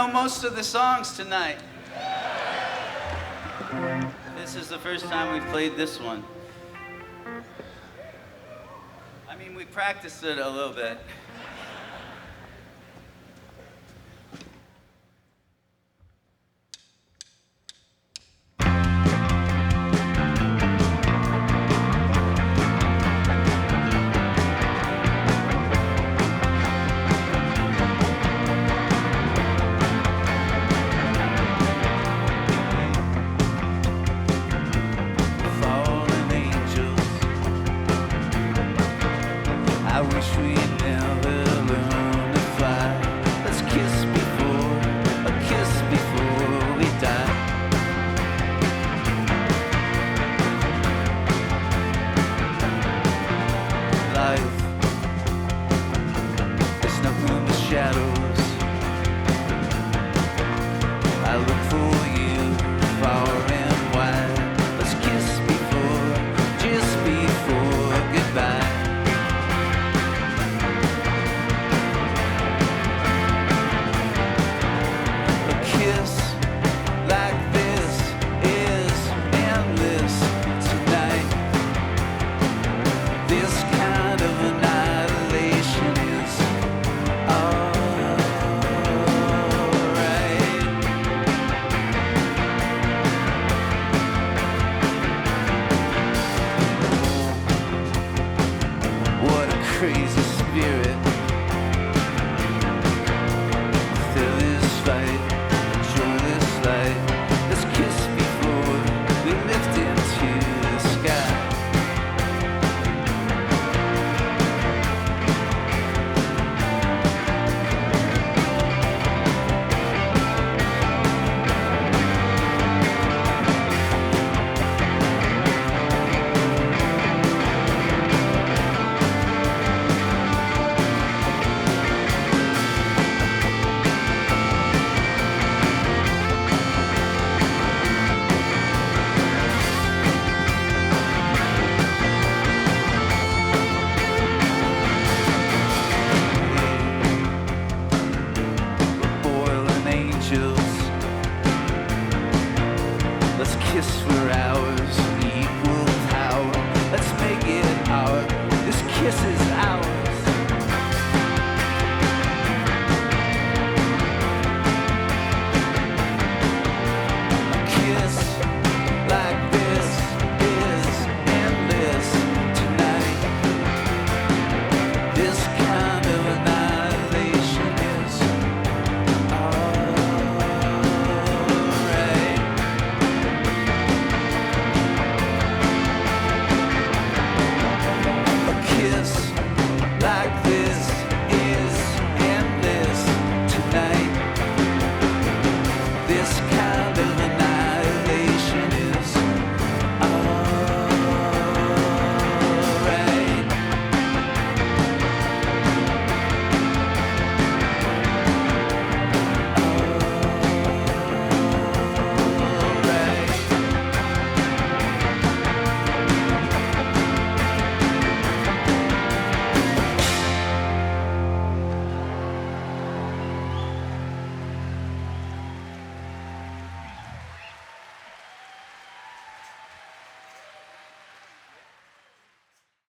know most of the songs tonight. This is the first time we've played this one. I mean, we practiced it a little bit. I wish we'd never learned to fly. Let's kiss before we die. Life, there's nothing but shadows. I look for you far and wide. Let's kiss just before goodbye. Crazy spirit, fill this fight, enjoy this light. Let's kiss before we lift into the sky. Let's kiss for hours, equal power. Let's make it our. This kiss is ours. A kiss